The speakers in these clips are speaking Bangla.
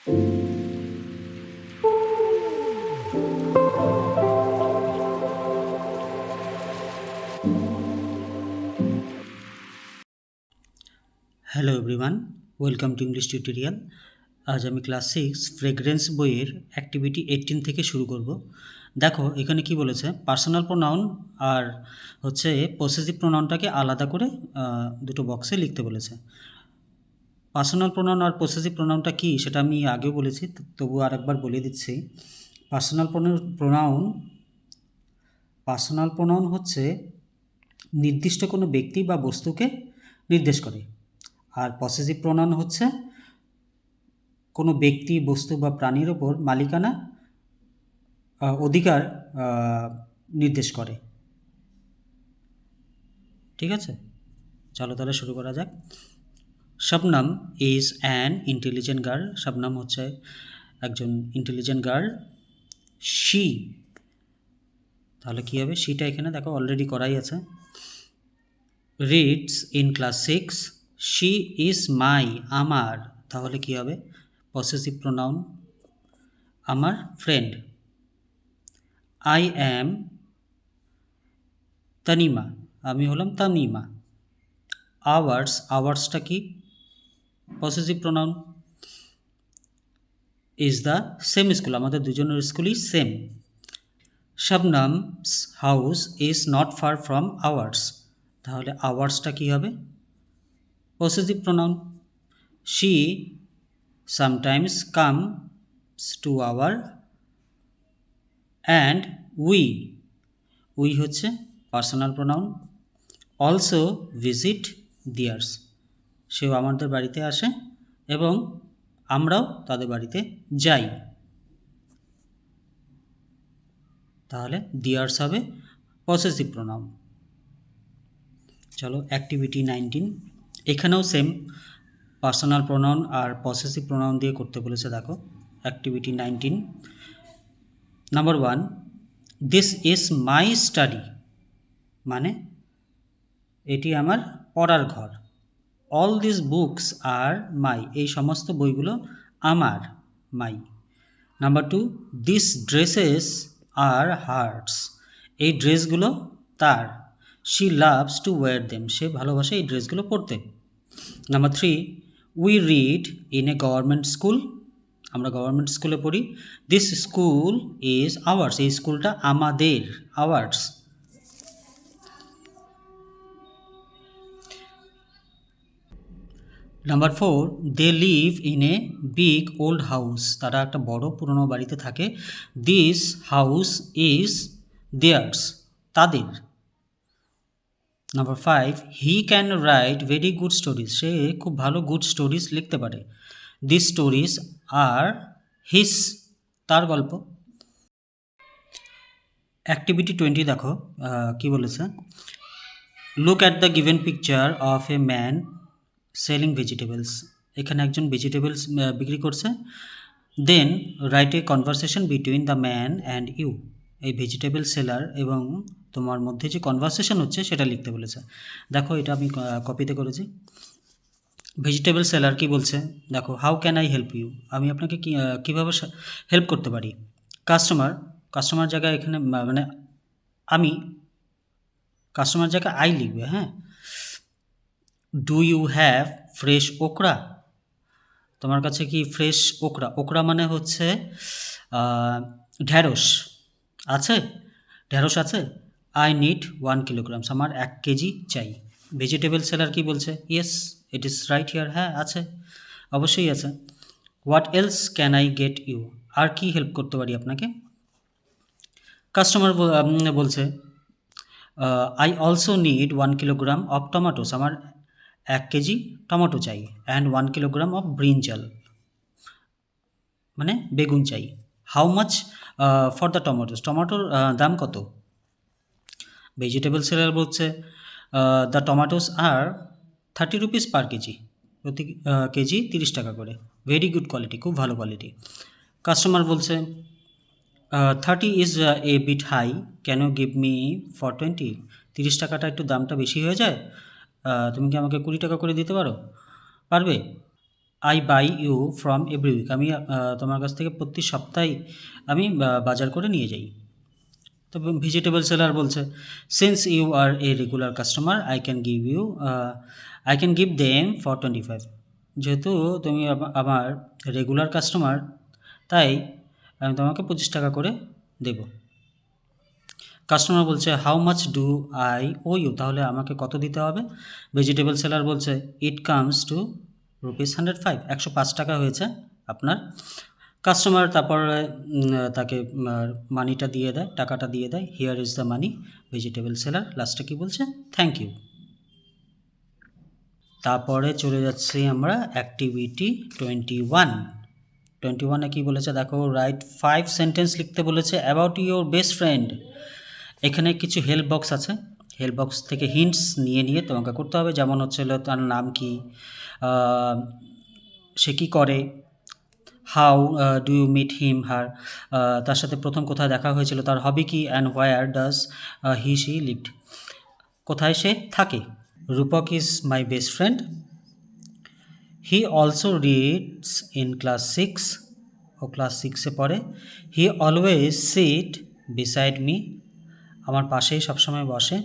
Hello everyone, welcome to English tutorial. আজ আমি ক্লাস 6 ফ্রেগ্রেন্স বইয়ের অ্যাক্টিভিটি 18 থেকে শুরু করব। দেখো এখানে কি বলেছে, পার্সোনাল প্রোনাউন আর হচ্ছে পসেসিভ প্রোনাউনটাকে আলাদা করে দুটো বক্সে লিখতে বলেছে। পার্সোনাল প্রোনাউন আর পসেসিভ প্রোনাউনটা কি সেটা আমি আগেও বলেছি, তবু আরেকবার বলে দিচ্ছি। পার্সোনাল প্রোনাউন হচ্ছে নির্দিষ্ট কোনো ব্যক্তি বা বস্তুকে নির্দেশ করে, আর পসেসিভ প্রোনাউন হচ্ছে কোনো ব্যক্তি, বস্তু বা প্রাণীর ওপর মালিকানা, অধিকার নির্দেশ করে। ঠিক আছে, চলো তাহলে শুরু করা যাক। Shabnam is an intelligent girl. Shabnam হচ্ছে একজন ইন্টেলিজেন্ট গার্ল। শি, তাহলে কী হবে, শিটা এখানে দেখো অলরেডি করাই আছে। Reads in class 6। She is my, আমার, তাহলে কী হবে, পসেসিভ প্রোনাউন, আমার ফ্রেন্ড। আই অ্যাম তানিমা, আমি হলাম তামিমা। আওয়ার্স, আওয়ার্সটা কি, possessive pronoun. Is the same school, আমাদের দুজনের স্কুলই same. Shabnam's house is not far from ours, তাহলে আওয়ার্সটা কি হবে, possessive pronoun. She sometimes comes to our and we হচ্ছে personal pronoun. Also visit theirs, সেও আমাদের বাড়িতে আসে এবং আমরাও তাদের বাড়িতে যাই, তাহলে দিয়ার্স হবে পসেসিভ প্রোনাউন। চলো অ্যাক্টিভিটি 19, এখানেও সেম পার্সোনাল প্রোনাউন আর পসেসিভ প্রোনাউন দিয়ে করতে বলেছে। দেখো activity 19, number 1, this is my study, মানে এটি আমার পড়ার ঘর। All this books are my, এই সমস্ত বইগুলো আমার, my. Number 2, this dresses are hers, এই ড্রেসগুলো তার। She loves to wear them, সে ভালোবাসে এই ড্রেসগুলো পরতে। Number 3, we read in a government school, আমরা গভর্নমেন্ট স্কুলে পড়ি। দিস স্কুল ইজ আওয়ার্স, এই স্কুলটা আমাদের, ours. Number 4, they live in a big old house, তারা একটা বড় পুরনো বাড়িতে থাকে। দিস হাউস ইজ দেয়ার্স, তাদের। Number 5, he can write very good stories, সে খুব ভালো গুড স্টোরিজ লিখতে পারে। দিস স্টোরিজ আর হিস, তার গল্প। অ্যাক্টিভিটি 20 দেখো কি বলেছে, look at the given picture of a man selling vegetables, এখানে একজন ভেজিটেবলস বিক্রি করছে। Then write a conversation between the man and you, এই ভেজিটেবল সেলার এবং তোমার মধ্যে যে কনভারসেশন হচ্ছে সেটা লিখতে বলেছে। দেখো এটা আমি কপিতে করেছি। ভেজিটেবল সেলার কি বলছে, দেখো, how can I help you, আমি আপনাকে কীভাবে হেল্প করতে পারি। কাস্টমার জায়গায় এখানে মানে আমি, কাস্টমার জায়গায় আই লিখবে। হ্যাঁ, do you have fresh okra, তোমার কাছে কি ফ্রেশ ওকরা, ওকরা মানে হচ্ছে ঢ্যাঁড়স আছে, ঢ্যাঁড়স আছে। আই নিড 1 কিলোগ্রামস, আমার 1 কেজি চাই। ভেজিটেবল সেলার কি বলছে, yes it is right here, হ্যাঁ আছে, অবশ্যই আছে। What else can I get you, আর কি হেল্প করতে পারি আপনাকে। কাস্টমার বলছে I also need 1 kilogram of tomatoes, আমার 1 কেজি টমেটো চাই। অ্যান্ড 1 কিলোগ্রাম অফ ব্রিঞ্জাল, মানে বেগুন চাই। How much for the tomatoes, টমেটোর দাম কত। ভেজিটেবল সেলার বলছে the tomatoes are 30 rupees per kg, প্রতি কেজি 30 টাকা করে। ভেরি গুড কোয়ালিটি, খুব ভালো কোয়ালিটি। কাস্টমার বলছে 30 is a bit high, can you give me for 20, 30 টাকাটা একটু দামটা বেশি হয়ে যায়, তুমি কি আমাকে 20 টাকা করে দিতে পারবে। I buy you from every week, আমি তোমার কাছ থেকে প্রতি সপ্তাহে আমি বাজার করে নিয়ে যাই। তো ভেজিটেবল সেলার বলছে since you are a regular customer I can give them for 25, যেহেতু তুমি আমার রেগুলার কাস্টমার তাই আমি তোমাকে 25 টাকা করে দেব। কাস্টমার বলছে how much do I owe you, তাহলে আমাকে কত দিতে হবে? ভেজিটেবল সেলার বলছে ইট কামস টু ₹105, 105 টাকা হয়েছে আপনার। কাস্টমার তারপরে তাকে মানিটা দিয়ে দেয়, টাকাটা দিয়ে দেয়, here is the money. Vegetable seller লাস্টে কী বলছে? Thank you. তারপরে চলে যাচ্ছি আমরা অ্যাক্টিভিটি 21-এ কী বলেছে দেখো, রাইট 5 সেন্টেন্স লিখতে বলেছে অ্যাবাউট ইউর বেস্ট ফ্রেন্ড। এখানে কিছু হেল্প বক্স আছে, হেল্প বক্স থেকে হিন্টস নিয়ে নিয়ে তোমাকে করতে হবে। যেমন হচ্ছিল তার নাম কি, সে কী করে, how do you meet him her, তার সাথে প্রথম কোথায় দেখা হয়েছিল, তার হবি কি, and where does he she lived, কোথায় সে থাকে। Rupak is my best friend, he also reads in class 6, ও ক্লাস 6-এ পড়ে। He always sit beside me, আমার পাশেই সবসময় বসে।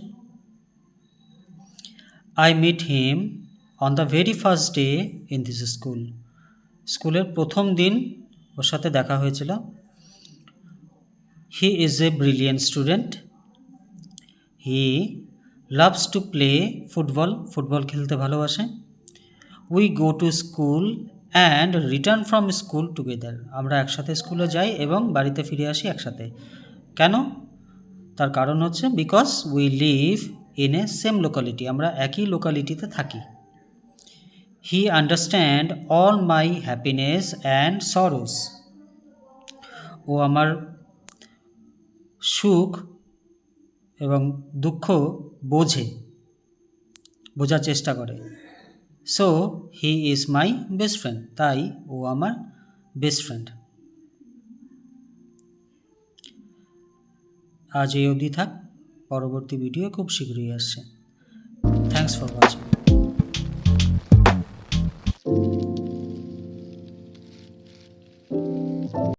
I meet him on the very first day in this school, স্কুলের প্রথম দিন ওর সাথে দেখা হয়েছিল। He is a brilliant student, he loves to play football, football খেলতে ভালোবাসে। We go to school and return from school together, আমরা একসাথে স্কুলে যাই এবং বাড়িতে ফিরে আসি একসাথে। কেন? তার কারণ হচ্ছে because we live in a same locality, আমরা একই লোকালিটিতে থাকি। He understand all my happiness and sorrows, ও আমার সুখ এবং দুঃখ বোঝার চেষ্টা করে। So he is my best friend, তাই ও আমার বেস্ট ফ্রেন্ড। আজ এই অবধি থাক, পরবর্তী ভিডিও খুব শীঘ্রই আসছে। Thanks for watching.